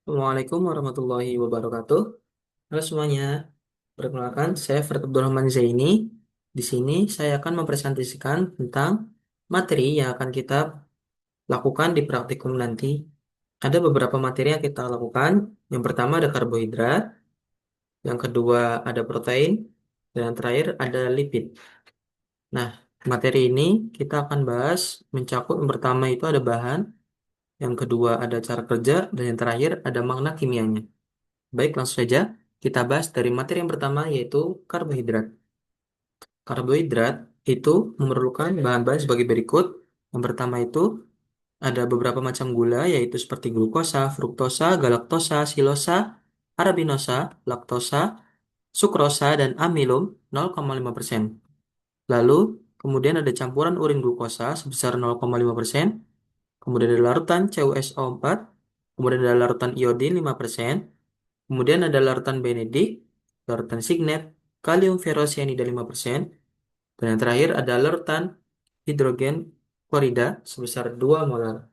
Assalamualaikum warahmatullahi wabarakatuh. Halo semuanya, perkenalkan saya Farid Abdurrahman Zaini. Di sini saya akan mempresentasikan tentang materi yang akan kita lakukan di praktikum nanti. Ada beberapa materi yang kita lakukan. Yang pertama ada karbohidrat, yang kedua ada protein, dan yang terakhir ada lipid. Nah, materi ini kita akan bahas mencakup yang pertama itu ada bahan, yang kedua ada cara kerja, dan yang terakhir ada makna kimianya. Baik, langsung saja kita bahas dari materi yang pertama yaitu karbohidrat. Karbohidrat itu memerlukan bahan-bahan sebagai berikut. Yang pertama itu ada beberapa macam gula yaitu seperti glukosa, fruktosa, galaktosa, silosa, arabinosa, laktosa, sukrosa, dan amilum 0,5%. Lalu kemudian ada campuran urin glukosa sebesar 0,5%, kemudian ada larutan CuSO4, kemudian ada larutan iodin 5%. Kemudian ada larutan benedik, larutan signet, kalium ferrosianida 5%, dan yang terakhir ada larutan hidrogen klorida sebesar 2 molar.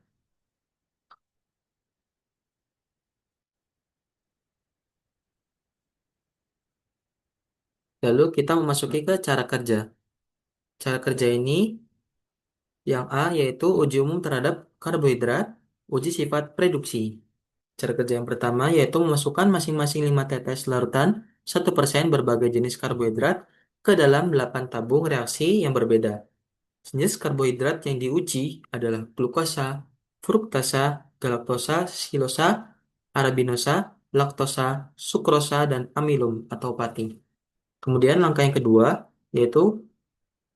Lalu kita memasuki ke cara kerja. Cara kerja ini yang A yaitu uji umum terhadap karbohidrat, uji sifat reduksi. Cara kerja yang pertama yaitu memasukkan masing-masing 5 tetes larutan 1% berbagai jenis karbohidrat ke dalam 8 tabung reaksi yang berbeda. Jenis karbohidrat yang diuji adalah glukosa, fruktasa, galaktosa, silosa, arabinosa, laktosa, sukrosa, dan amilum atau pati. Kemudian langkah yang kedua yaitu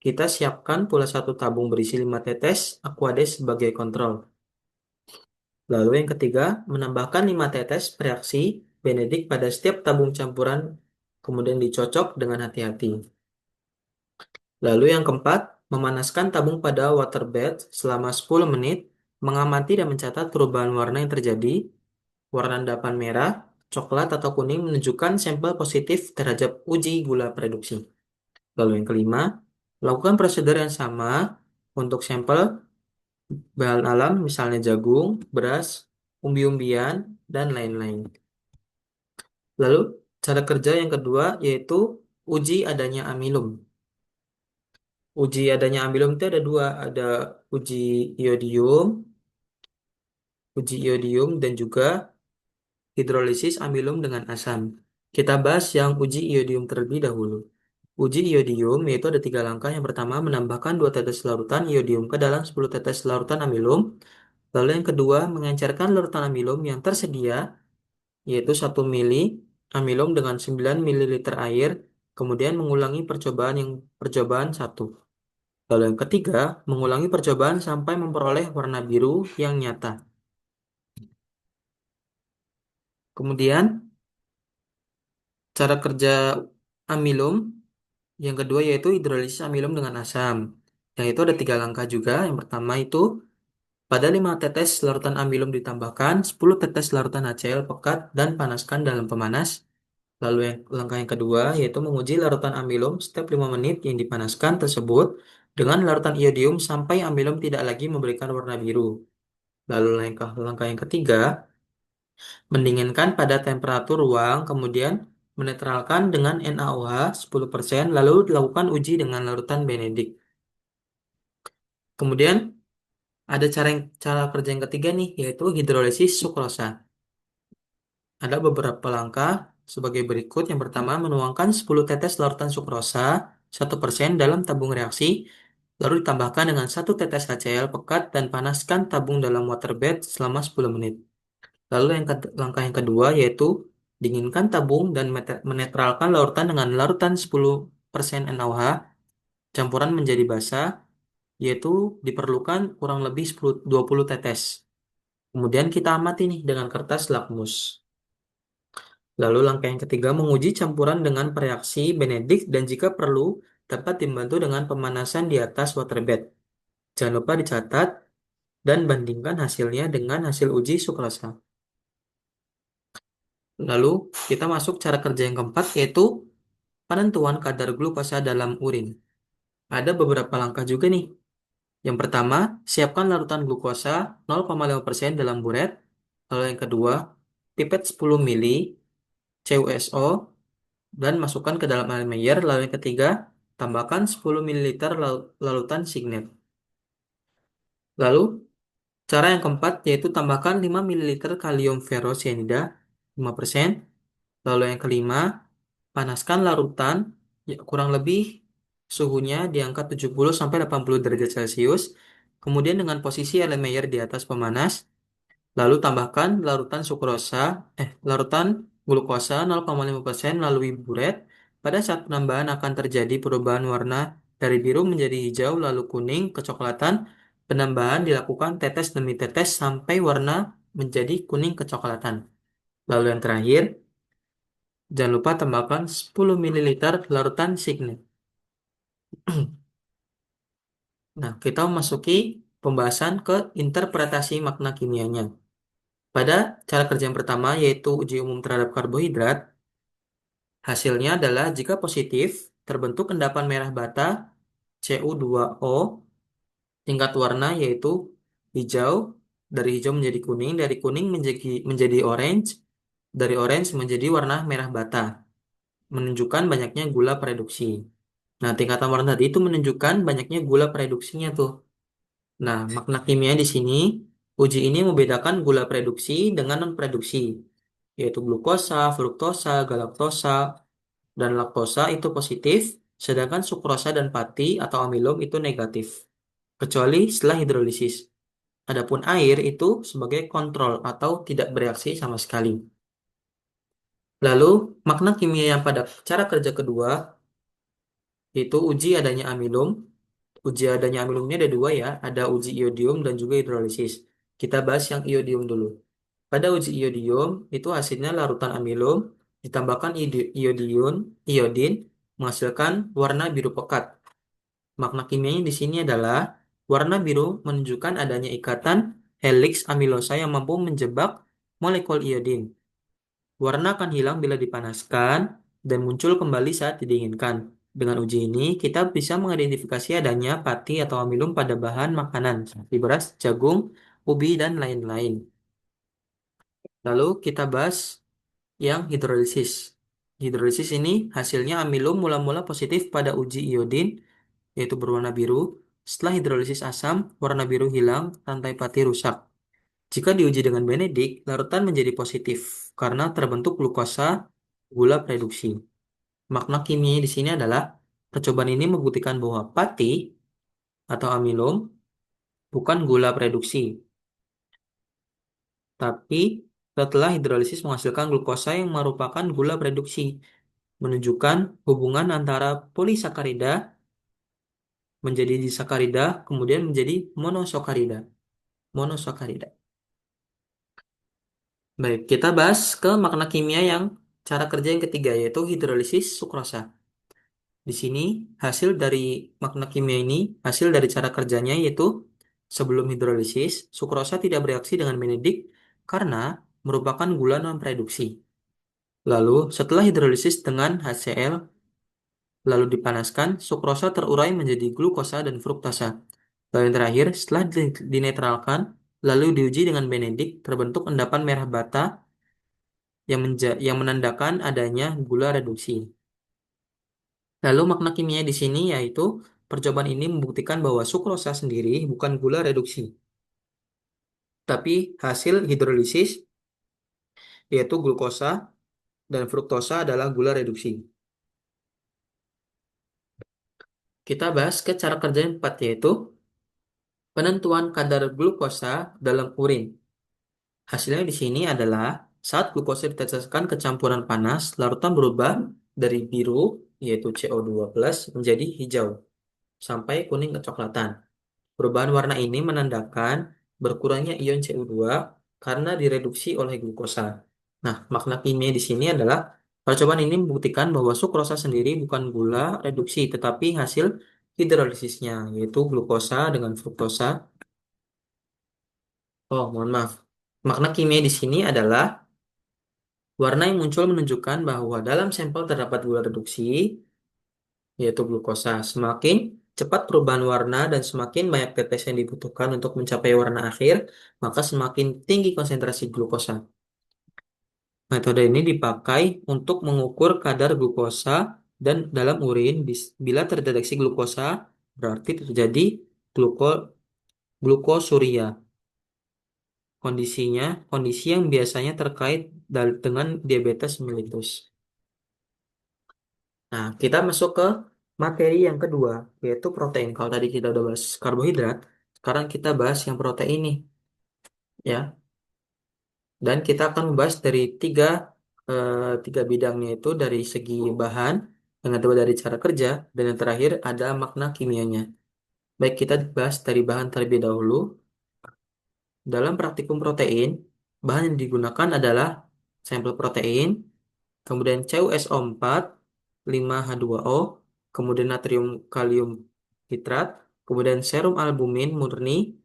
kita siapkan pula satu tabung berisi 5 tetes Aquades sebagai kontrol. Lalu yang ketiga, menambahkan 5 tetes reaksi Benedict pada setiap tabung campuran kemudian dicocok dengan hati-hati. Lalu yang keempat, memanaskan tabung pada waterbed selama 10 menit, mengamati dan mencatat perubahan warna yang terjadi. Warna endapan merah, coklat, atau kuning menunjukkan sampel positif terhadap uji gula produksi. Lalu yang kelima, lakukan prosedur yang sama untuk sampel bahan alam, misalnya jagung, beras, umbi-umbian, dan lain-lain. Lalu, cara kerja yang kedua yaitu uji adanya amilum. Uji adanya amilum itu ada dua, ada uji iodium, dan juga hidrolisis amilum dengan asam. Kita bahas yang uji iodium terlebih dahulu. Uji iodium yaitu ada tiga langkah. Yang pertama, menambahkan 2 tetes larutan iodium ke dalam 10 tetes larutan amilum. Lalu yang kedua, mengencerkan larutan amilum yang tersedia, yaitu 1 mili amilum dengan 9 mililiter air, kemudian mengulangi percobaan satu. Lalu yang ketiga, mengulangi percobaan sampai memperoleh warna biru yang nyata. Kemudian, cara kerja amilum yang kedua yaitu hidrolisis amilum dengan asam. Yang itu ada tiga langkah juga. Yang pertama itu pada 5 tetes larutan amilum ditambahkan 10 tetes larutan HCl pekat dan panaskan dalam pemanas. Lalu langkah yang kedua yaitu menguji larutan amilum setiap 5 menit yang dipanaskan tersebut dengan larutan iodium sampai amilum tidak lagi memberikan warna biru. Lalu langkah yang ketiga, mendinginkan pada temperatur ruang, kemudian menetralkan dengan NaOH 10%, lalu dilakukan uji dengan larutan benedik. Kemudian ada cara kerja yang ketiga nih, yaitu hidrolisis sukrosa. Ada beberapa langkah sebagai berikut. Yang pertama, menuangkan 10 tetes larutan sukrosa 1% dalam tabung reaksi, lalu ditambahkan dengan 1 tetes HCl pekat dan panaskan tabung dalam waterbed selama 10 menit. Lalu langkah yang kedua yaitu dinginkan tabung dan menetralkan larutan dengan larutan 10% NaOH, campuran menjadi basah, yaitu diperlukan kurang lebih 20 tetes. Kemudian kita amati nih dengan kertas lakmus. Lalu langkah yang ketiga menguji campuran dengan pereaksi Benedict dan jika perlu dapat dibantu dengan pemanasan di atas waterbed. Jangan lupa dicatat dan bandingkan hasilnya dengan hasil uji sukrosa. Lalu kita masuk cara kerja yang keempat yaitu penentuan kadar glukosa dalam urin. Ada beberapa langkah juga nih. Yang pertama, siapkan larutan glukosa 0,5% dalam buret. Lalu yang kedua, pipet 10 mili CuSO dan masukkan ke dalam air Mayer. Lalu yang ketiga, tambahkan 10 mililiter larutan Signet. Lalu, cara yang keempat yaitu tambahkan 5 mililiter kalium ferrosianida 5%. Lalu yang kelima, panaskan larutan ya, kurang lebih suhunya di angka 70 sampai 80 derajat Celcius. Kemudian dengan posisi Erlenmeyer di atas pemanas, lalu tambahkan larutan glukosa 0,5% melalui buret. Pada saat penambahan akan terjadi perubahan warna dari biru menjadi hijau lalu kuning kecoklatan. Penambahan dilakukan tetes demi tetes sampai warna menjadi kuning kecoklatan. Lalu yang terakhir, jangan lupa tambahkan 10 mililiter larutan Signet. Nah, kita memasuki pembahasan ke interpretasi makna kimianya. Pada cara kerja yang pertama, yaitu uji umum terhadap karbohidrat, hasilnya adalah jika positif, terbentuk endapan merah bata Cu2O, tingkat warna yaitu hijau, dari hijau menjadi kuning, dari kuning menjadi orange, dari orange menjadi warna merah bata, menunjukkan banyaknya gula reduksi. Nah, tingkatan warna tadi itu menunjukkan banyaknya gula reduksinya tuh. Nah, makna kimia di sini, uji ini membedakan gula reduksi dengan non-reduksi, yaitu glukosa, fruktosa, galaktosa, dan laktosa itu positif, sedangkan sukrosa dan pati atau amilum itu negatif, kecuali setelah hidrolisis. Adapun air itu sebagai kontrol atau tidak bereaksi sama sekali. Lalu, makna kimia yang pada cara kerja kedua, yaitu uji adanya amilum. Uji adanya amilum ini ada dua ya, ada uji iodium dan juga hidrolisis. Kita bahas yang iodium dulu. Pada uji iodium, itu hasilnya larutan amilum ditambahkan iodin menghasilkan warna biru pekat. Makna kimianya di sini adalah warna biru menunjukkan adanya ikatan helix amilosa yang mampu menjebak molekul iodin. Warna akan hilang bila dipanaskan dan muncul kembali saat didinginkan. Dengan uji ini, kita bisa mengidentifikasi adanya pati atau amilum pada bahan makanan seperti beras, jagung, ubi, dan lain-lain. Lalu kita bahas yang hidrolisis. Hidrolisis ini hasilnya amilum mula-mula positif pada uji iodin, yaitu berwarna biru. Setelah hidrolisis asam, warna biru hilang, rantai pati rusak. Jika diuji dengan benedik, larutan menjadi positif karena terbentuk glukosa gula reduksi. Makna kimia di sini adalah percobaan ini membuktikan bahwa pati atau amilum bukan gula reduksi, tapi setelah hidrolisis menghasilkan glukosa yang merupakan gula reduksi, menunjukkan hubungan antara polisakarida menjadi disakarida, kemudian menjadi monosakarida. Monosakarida. Baik, kita bahas ke makna kimia yang cara kerja yang ketiga, yaitu hidrolisis sukrosa. Di sini, hasil dari makna kimia ini, hasil dari cara kerjanya yaitu sebelum hidrolisis, sukrosa tidak bereaksi dengan benedik karena merupakan gula non-reduksi. Lalu, setelah hidrolisis dengan HCl, lalu dipanaskan, sukrosa terurai menjadi glukosa dan fruktosa. Lalu yang terakhir, setelah dinetralkan, lalu diuji dengan benedik, terbentuk endapan merah bata yang menandakan adanya gula reduksi. Lalu makna kimia di sini yaitu percobaan ini membuktikan bahwa sukrosa sendiri bukan gula reduksi, tapi hasil hidrolisis yaitu glukosa dan fruktosa adalah gula reduksi. Kita bahas ke cara kerja yang keempat yaitu penentuan kadar glukosa dalam urin. Hasilnya di sini adalah saat glukosa diteteskan ke campuran panas, larutan berubah dari biru yaitu CO2+ menjadi hijau sampai kuning kecoklatan. Perubahan warna ini menandakan berkurangnya ion Cu2 karena direduksi oleh glukosa. Nah, makna kimia di sini adalah percobaan ini membuktikan bahwa sukrosa sendiri bukan gula reduksi, tetapi hasil hidrolisisnya, yaitu glukosa dengan fruktosa. Oh, mohon maaf. Makna kimia di sini adalah warna yang muncul menunjukkan bahwa dalam sampel terdapat gula reduksi, yaitu glukosa. Semakin cepat perubahan warna dan semakin banyak tetes yang dibutuhkan untuk mencapai warna akhir, maka semakin tinggi konsentrasi glukosa. Metode ini dipakai untuk mengukur kadar glukosa dan dalam urin bila terdeteksi glukosa berarti terjadi gluko glukosuria. Kondisinya kondisi yang biasanya terkait dengan diabetes mellitus. Nah, kita masuk ke materi yang kedua, yaitu protein. Kalau tadi kita udah bahas karbohidrat, sekarang kita bahas yang protein nih, ya. Dan kita akan membahas dari tiga bidangnya itu dari segi bahan, yang kedua dari cara kerja, dan yang terakhir ada makna kimianya. Baik, kita bahas dari bahan terlebih dahulu. Dalam praktikum protein, bahan yang digunakan adalah sampel protein, kemudian CuSO4, 5H2O, kemudian natrium kalium hidrat, kemudian serum albumin murni,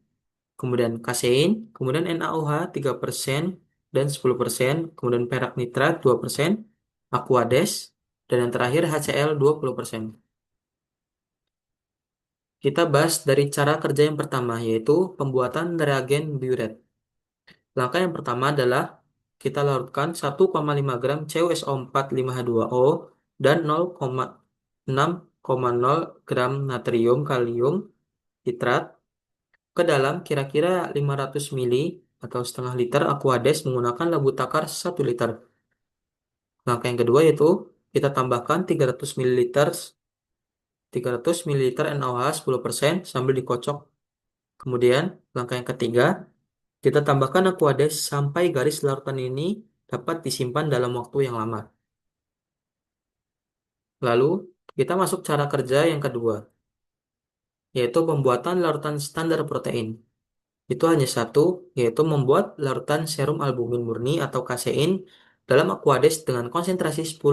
kemudian kasein, kemudian NaOH 3% dan 10%, kemudian perak nitrat 2%, Aquades, dan yang terakhir HCl 20%. Kita bahas dari cara kerja yang pertama, yaitu pembuatan reagen biuret. Langkah yang pertama adalah kita larutkan 1,5 gram CuSO4 5H2O dan 0,6,0 gram natrium kalium hidrat ke dalam kira-kira 500 mili atau setengah liter Aquades menggunakan labu takar 1 liter. Langkah yang kedua yaitu kita tambahkan 300 ml NaOH 10% sambil dikocok. Kemudian langkah yang ketiga kita tambahkan Aquades sampai garis larutan ini dapat disimpan dalam waktu yang lama. Lalu kita masuk cara kerja yang kedua, yaitu pembuatan larutan standar protein. Itu hanya satu, yaitu membuat larutan serum albumin murni atau kasein dalam Aquades dengan konsentrasi 10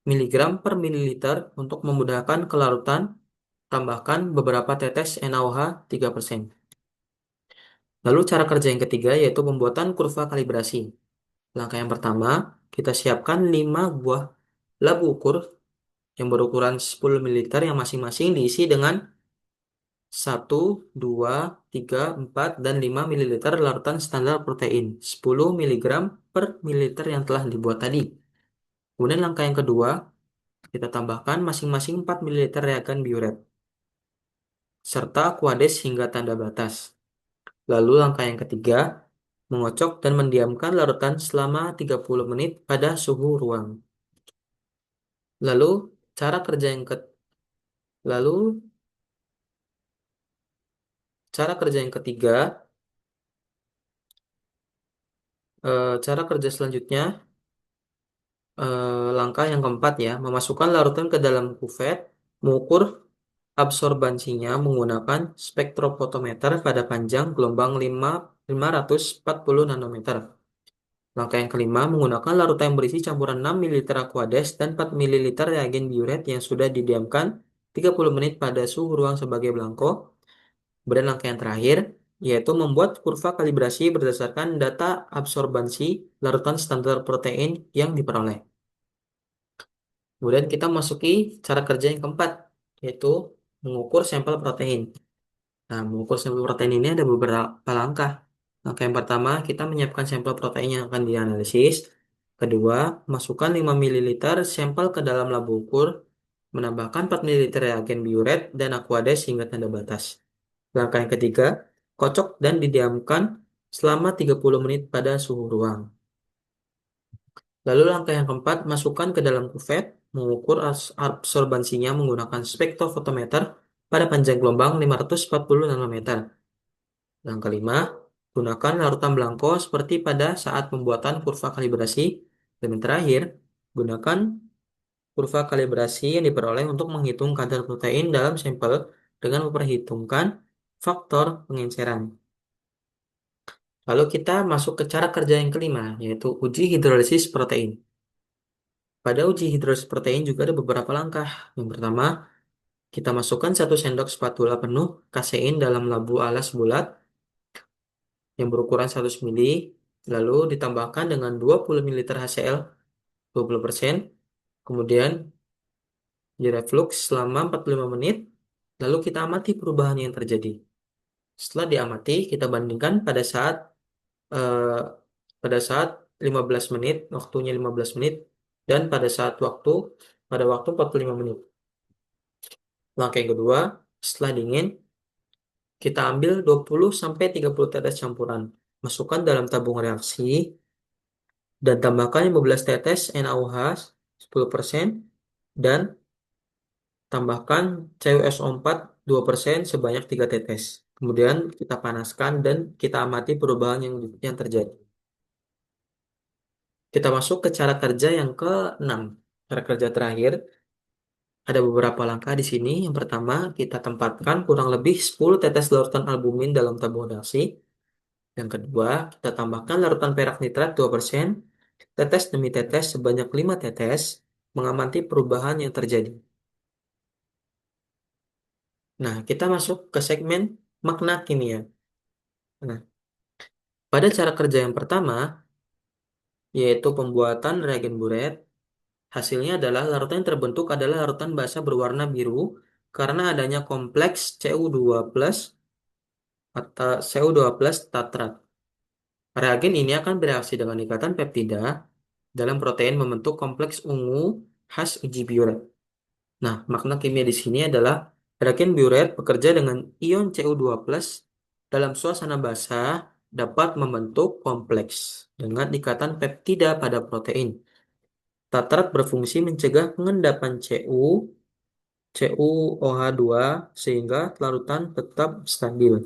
mg per mililiter untuk memudahkan kelarutan, tambahkan beberapa tetes NaOH 3%. Lalu cara kerja yang ketiga yaitu pembuatan kurva kalibrasi. Langkah yang pertama, kita siapkan 5 buah labu ukur yang berukuran 10 ml yang masing-masing diisi dengan 1, 2, 3, 4, dan 5 ml larutan standar protein 10 mg per mililiter yang telah dibuat tadi. Kemudian langkah yang kedua, kita tambahkan masing-masing 4 ml reagen biuret serta Aquades hingga tanda batas. Lalu langkah yang ketiga, mengocok dan mendiamkan larutan selama 30 menit pada suhu ruang. Lalu cara kerja yang ke lalu cara kerja yang ketiga, cara kerja selanjutnya, langkah yang keempat ya, memasukkan larutan ke dalam kuvet, mengukur absorbansinya menggunakan spektrofotometer pada panjang gelombang 540 nanometer. Langkah yang kelima, menggunakan larutan yang berisi campuran 6 ml Aquades dan 4 ml reagen biuret yang sudah didiamkan 30 menit pada suhu ruang sebagai belangko. Kemudian langkah yang terakhir, yaitu membuat kurva kalibrasi berdasarkan data absorbansi larutan standar protein yang diperoleh. Kemudian kita masuki cara kerja yang keempat, yaitu mengukur sampel protein. Nah, mengukur sampel protein ini ada beberapa langkah. Langkah yang pertama, kita menyiapkan sampel protein yang akan dianalisis. Kedua, masukkan 5 ml sampel ke dalam labu ukur, menambahkan 4 ml reagen biuret dan Aquades hingga tanda batas. Langkah yang ketiga, kocok dan didiamkan selama 30 menit pada suhu ruang. Lalu langkah yang keempat, masukkan ke dalam kuvet, mengukur absorbansinya menggunakan spektrofotometer pada panjang gelombang 540 nanometer. Yang kelima, gunakan larutan belangko seperti pada saat pembuatan kurva kalibrasi. Dan yang terakhir, gunakan kurva kalibrasi yang diperoleh untuk menghitung kadar protein dalam sampel dengan memperhitungkan faktor pengenceran. Lalu kita masuk ke cara kerja yang kelima, yaitu uji hidrolisis protein. Pada uji hidrolisis protein juga ada beberapa langkah. Yang pertama, kita masukkan 1 sendok spatula penuh kasein dalam labu alas bulat yang berukuran 100 mili, lalu ditambahkan dengan 20 ml HCl 20%, kemudian direflux selama 45 menit, lalu kita amati perubahan yang terjadi. Setelah diamati, kita bandingkan eh, pada saat 15 menit, waktunya 15 menit, dan pada waktu 45 menit. Langkah yang kedua, setelah dingin, kita ambil 20 sampai 30 tetes campuran. Masukkan dalam tabung reaksi dan tambahkan 15 tetes NaOH 10% dan tambahkan CuSO4 2% sebanyak 3 tetes. Kemudian kita panaskan dan kita amati perubahan yang terjadi. Kita masuk ke cara kerja yang ke-6. Cara kerja terakhir, ada beberapa langkah di sini. Yang pertama, kita tempatkan kurang lebih 10 tetes larutan albumin dalam tabung reaksi. Yang kedua, kita tambahkan larutan perak nitrat 2%, tetes demi tetes sebanyak 5 tetes, mengamati perubahan yang terjadi. Nah, kita masuk ke segmen makna kimia. Nah, pada cara kerja yang pertama, yaitu pembuatan reagen buret, hasilnya adalah larutan yang terbentuk adalah larutan basa berwarna biru karena adanya kompleks Cu2+ atau Cu2+ tatrat. Reagen ini akan bereaksi dengan ikatan peptida dalam protein membentuk kompleks ungu khas uji biuret. Nah, makna kimia di sini adalah reagen biuret bekerja dengan ion Cu2+ dalam suasana basah dapat membentuk kompleks dengan ikatan peptida pada protein. Tatrat berfungsi mencegah pengendapan CuOH2 sehingga larutan tetap stabil.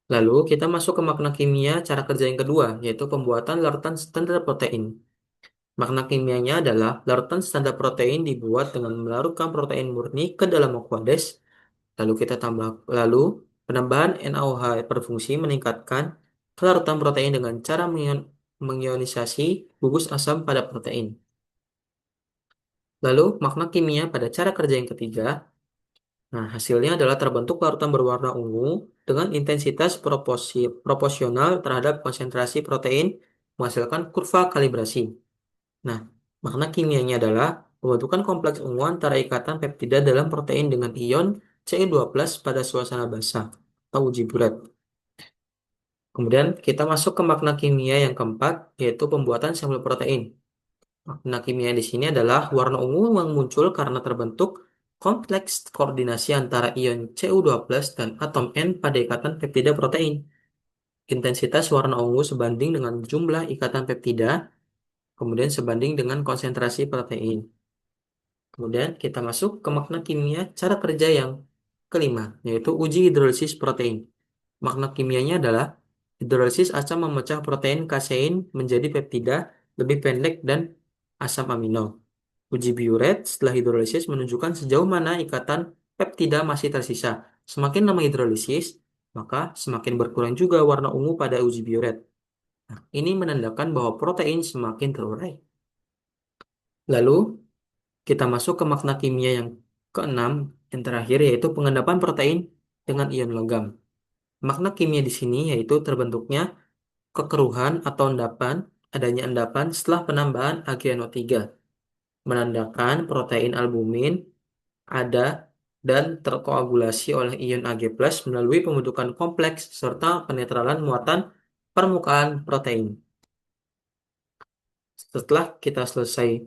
Lalu kita masuk ke makna kimia cara kerja yang kedua, yaitu pembuatan larutan standar protein. Makna kimianya adalah larutan standar protein dibuat dengan melarutkan protein murni ke dalam Aquades. Lalu penambahan NaOH berfungsi meningkatkan kelarutan protein dengan cara mengionisasi gugus asam pada protein. Lalu makna kimia pada cara kerja yang ketiga. Nah, hasilnya adalah terbentuk larutan berwarna ungu dengan intensitas proporsional terhadap konsentrasi protein menghasilkan kurva kalibrasi. Nah, makna kimianya adalah pembentukan kompleks ungu antara ikatan peptida dalam protein dengan ion Cu2+ pada suasana basah atau uji bulat. Kemudian kita masuk ke makna kimia yang keempat, yaitu pembuatan sampel protein. Makna kimia di sini adalah warna ungu yang muncul karena terbentuk kompleks koordinasi antara ion Cu2+ dan atom N pada ikatan peptida protein. Intensitas warna ungu sebanding dengan jumlah ikatan peptida, kemudian sebanding dengan konsentrasi protein. Kemudian kita masuk ke makna kimia cara kerja yang kelima, yaitu uji hidrolisis protein. Makna kimianya adalah hidrolisis asam memecah protein kasein menjadi peptida lebih pendek dan asam amino. Uji biuret setelah hidrolisis menunjukkan sejauh mana ikatan peptida masih tersisa. Semakin lama hidrolisis, maka semakin berkurang juga warna ungu pada uji biuret. Nah, ini menandakan bahwa protein semakin terurai. Lalu, kita masuk ke makna kimia yang keenam, yang terakhir, yaitu pengendapan protein dengan ion logam. Makna kimia di sini yaitu terbentuknya kekeruhan atau endapan, adanya endapan setelah penambahan AgNO3, menandakan protein albumin ada dan terkoagulasi oleh ion Ag+ melalui pembentukan kompleks serta penetralan muatan permukaan protein. Setelah kita selesai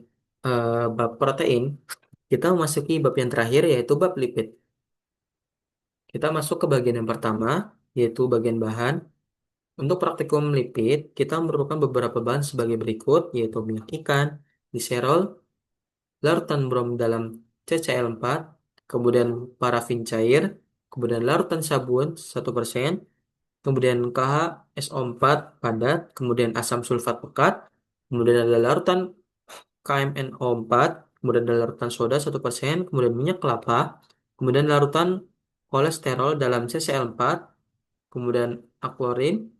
bab protein, kita memasuki bab yang terakhir yaitu bab lipid. Kita masuk ke bagian yang pertama, yaitu bagian bahan. Untuk praktikum lipid, kita memerlukan beberapa bahan sebagai berikut, yaitu minyak ikan, gliserol, larutan brom dalam CCl4, kemudian parafin cair, kemudian larutan sabun 1%, kemudian KHSO4 padat, kemudian asam sulfat pekat, kemudian ada larutan KMNO4, kemudian ada larutan soda 1%, kemudian minyak kelapa, kemudian larutan kolesterol dalam CCl4, kemudian aklorin,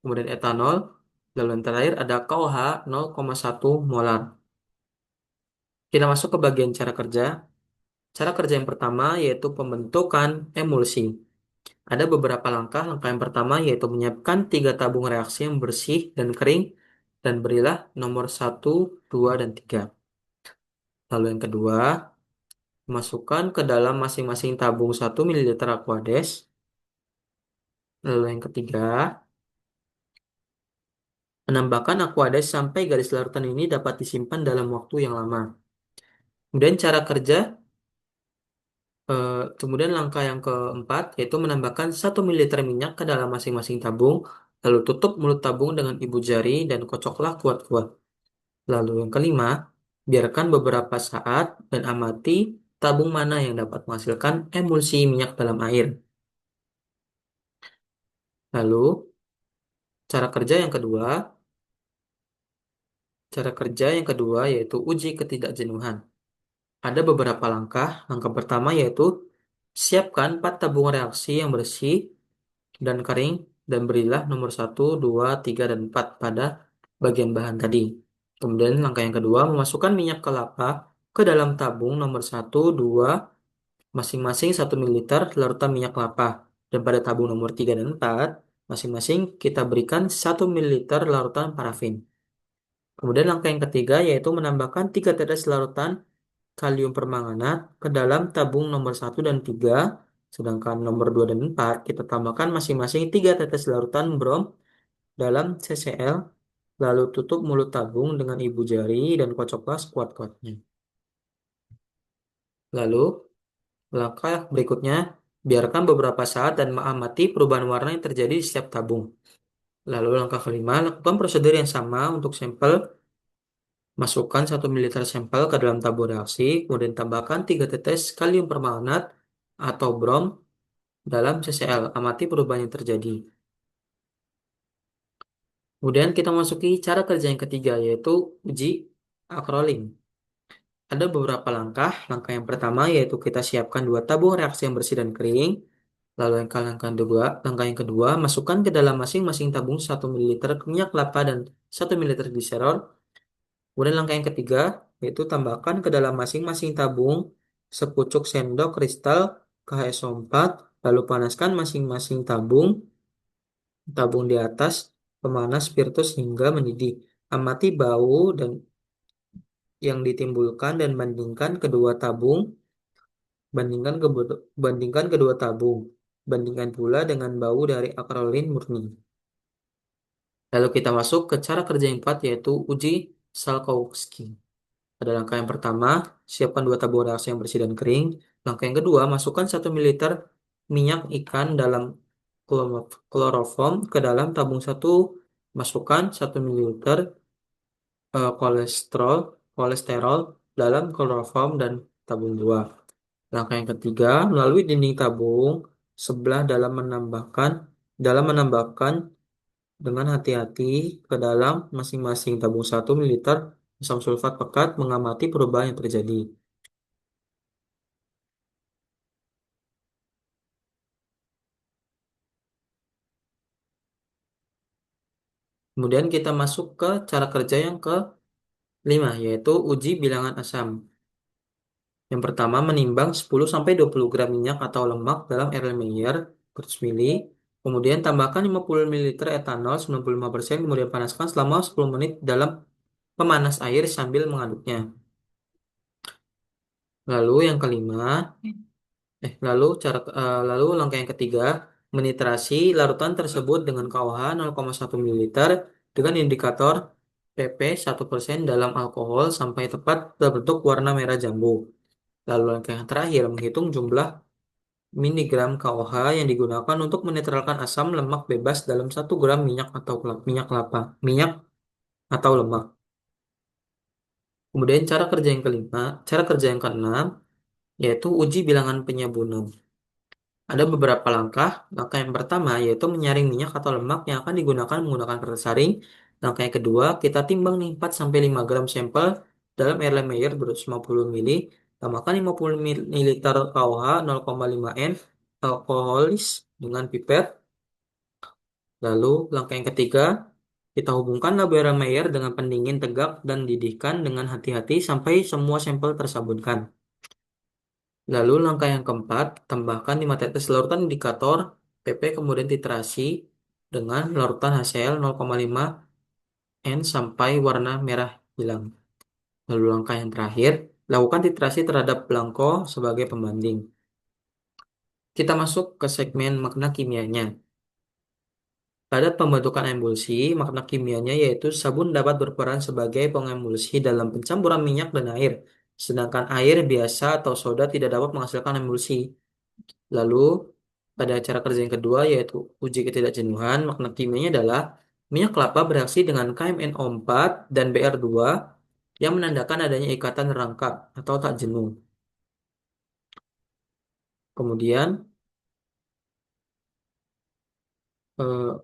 kemudian etanol, lalu yang terakhir ada KOH 0,1 molar. Kita masuk ke bagian cara kerja. Cara kerja yang pertama yaitu pembentukan emulsi. Ada beberapa langkah. Langkah yang pertama yaitu menyiapkan 3 tabung reaksi yang bersih dan kering dan berilah nomor 1, 2, dan 3. Lalu yang kedua, masukkan ke dalam masing-masing tabung 1 ml Aquades. Lalu yang ketiga, Menambahkan aqueous sampai garis larutan ini dapat disimpan dalam waktu yang lama. Kemudian cara kerja, kemudian langkah yang keempat yaitu menambahkan 1 ml minyak ke dalam masing-masing tabung, lalu tutup mulut tabung dengan ibu jari dan kocoklah kuat-kuat. Lalu yang kelima, biarkan beberapa saat dan amati tabung mana yang dapat menghasilkan emulsi minyak dalam air. Lalu, cara kerja yang kedua, cara kerja yang kedua yaitu uji ketidakjenuhan. Ada beberapa langkah. Langkah pertama yaitu siapkan 4 tabung reaksi yang bersih dan kering dan berilah nomor 1, 2, 3, dan 4 pada bagian bahan tadi. Kemudian langkah yang kedua, memasukkan minyak kelapa ke dalam tabung nomor 1, 2, masing-masing 1 ml larutan minyak kelapa. Dan pada tabung nomor 3 dan 4, masing-masing kita berikan 1 ml larutan parafin. Kemudian langkah yang ketiga yaitu menambahkan 3 tetes larutan kalium permanganat ke dalam tabung nomor 1 dan 3, sedangkan nomor 2 dan 4 kita tambahkan masing-masing 3 tetes larutan brom dalam CCl, lalu tutup mulut tabung dengan ibu jari dan kocoklah sekuat-kuatnya. Lalu, langkah berikutnya, biarkan beberapa saat dan amati perubahan warna yang terjadi di setiap tabung. Lalu langkah kelima, lakukan prosedur yang sama untuk sampel. Masukkan 1 ml sampel ke dalam tabung reaksi, kemudian tambahkan 3 tetes kalium permanganat atau brom dalam CCl. Amati perubahan yang terjadi. Kemudian kita masuki cara kerja yang ketiga, yaitu uji acrolein. Ada beberapa langkah. Langkah yang pertama yaitu kita siapkan 2 tabung reaksi yang bersih dan kering. Lalu langkah yang kedua, masukkan ke dalam masing-masing tabung 1 ml minyak kelapa dan 1 ml gliserol. Kemudian langkah yang ketiga, yaitu tambahkan ke dalam masing-masing tabung sepucuk sendok kristal KHSO4, lalu panaskan masing-masing tabung, tabung di atas pemanas spiritus hingga mendidih. Amati bau dan yang ditimbulkan dan bandingkan ke, bandingkan kedua tabung. Bandingkan pula dengan bau dari akrolin murni. Lalu kita masuk ke cara kerja yang keempat yaitu uji Salkowski. Pada langkah yang pertama, siapkan 2 tabung reaksi yang bersih dan kering. Langkah yang kedua, masukkan 1 ml minyak ikan dalam kloroform ke dalam tabung 1. Masukkan 1 ml kolesterol kolesterol dalam kloroform dan tabung 2. Langkah yang ketiga, melalui dinding tabung sebelah dalam menambahkan dengan hati-hati ke dalam masing-masing tabung 1 ml asam sulfat pekat, mengamati perubahan yang terjadi. Kemudian kita masuk ke cara kerja yang kelima, yaitu uji bilangan asam. Yang pertama, menimbang 10-20 gram minyak atau lemak dalam Erlenmeyer per mili. Kemudian tambahkan 50 ml etanol 95%, kemudian panaskan selama 10 menit dalam pemanas air sambil mengaduknya. Lalu yang kelima, lalu langkah yang ketiga, menitrasi larutan tersebut dengan KOH 0,1 ml dengan indikator pp 1% dalam alkohol sampai tepat terbentuk warna merah jambu. Lalu langkah yang terakhir, menghitung jumlah miligram KOH yang digunakan untuk menetralkan asam lemak bebas dalam 1 gram minyak atau lemak. Kemudian cara kerja yang keenam, yaitu uji bilangan penyabunan. Ada beberapa langkah. Langkah yang pertama yaitu menyaring minyak atau lemak yang akan digunakan menggunakan kertas saring. Langkah yang kedua, kita timbang nih 4-5 gram sampel dalam Erlenmeyer 250 ml. Tambahkan 50 ml KOH 0,5 N alkoholis dengan pipet. Lalu langkah yang ketiga, kita hubungkan laba Erlenmeyer dengan pendingin tegak dan didihkan dengan hati-hati sampai semua sampel tersabunkan. Lalu langkah yang keempat, tambahkan 5 tetes larutan indikator PP kemudian titrasi dengan larutan HCl 0,5 N sampai warna merah hilang. Lalu langkah yang terakhir, lakukan titrasi terhadap belangko sebagai pembanding. Kita masuk ke segmen makna kimianya. Pada pembentukan emulsi, makna kimianya yaitu sabun dapat berperan sebagai pengemulsi dalam pencampuran minyak dan air, sedangkan air biasa atau soda tidak dapat menghasilkan emulsi. Lalu, pada cara kerja yang kedua yaitu uji ketidakjenuhan, makna kimianya adalah minyak kelapa bereaksi dengan KMNO4 dan Br2 yang menandakan adanya ikatan rangkap atau tak jenuh. Kemudian, eh,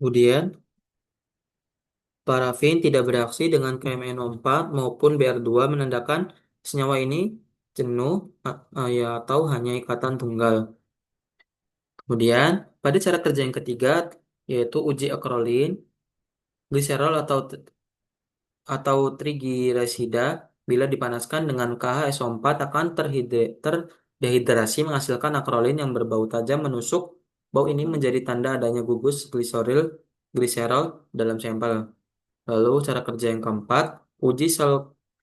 kemudian parafin tidak bereaksi dengan KMNO4 maupun Br2 menandakan senyawa ini jenuh ya, atau hanya ikatan tunggal. Kemudian, pada cara kerja yang ketiga, yaitu uji akrolin, gliserol atau trigliserida, bila dipanaskan dengan KHSO4 akan terdehidrasi menghasilkan akrolin yang berbau tajam menusuk. Bau ini menjadi tanda adanya gugus gliserol dalam sampel. Lalu cara kerja yang keempat, uji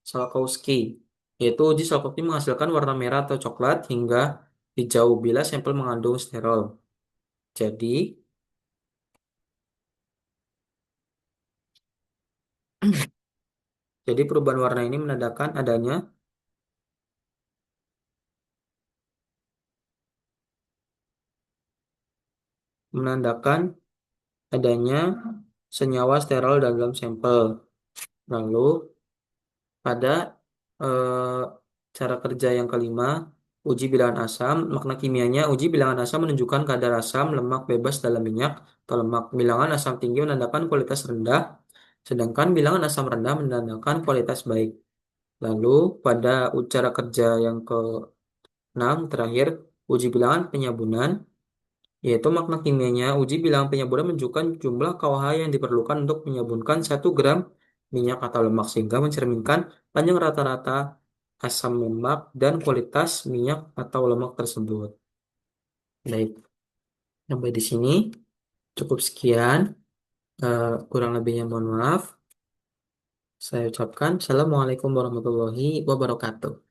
Salkowski, yaitu uji Salkowski menghasilkan warna merah atau coklat hingga hijau bila sampel mengandung sterol. Jadi, jadi perubahan warna ini menandakan adanya senyawa sterol dalam sampel. Lalu pada eh, cara kerja yang kelima, uji bilangan asam, makna kimianya uji bilangan asam menunjukkan kadar asam lemak bebas dalam minyak atau lemak. Bilangan asam tinggi menandakan kualitas rendah, sedangkan bilangan asam rendah menandakan kualitas baik. Lalu pada cara kerja yang keenam terakhir, uji bilangan penyabunan, yaitu makna kimianya, uji bilangan penyabunan menunjukkan jumlah KWH yang diperlukan untuk menyabunkan 1 gram minyak atau lemak sehingga mencerminkan panjang rata-rata asam lemak dan kualitas minyak atau lemak tersebut. Baik, sampai di sini cukup sekian. Kurang lebihnya mohon maaf. Saya ucapkan Assalamualaikum warahmatullahi wabarakatuh.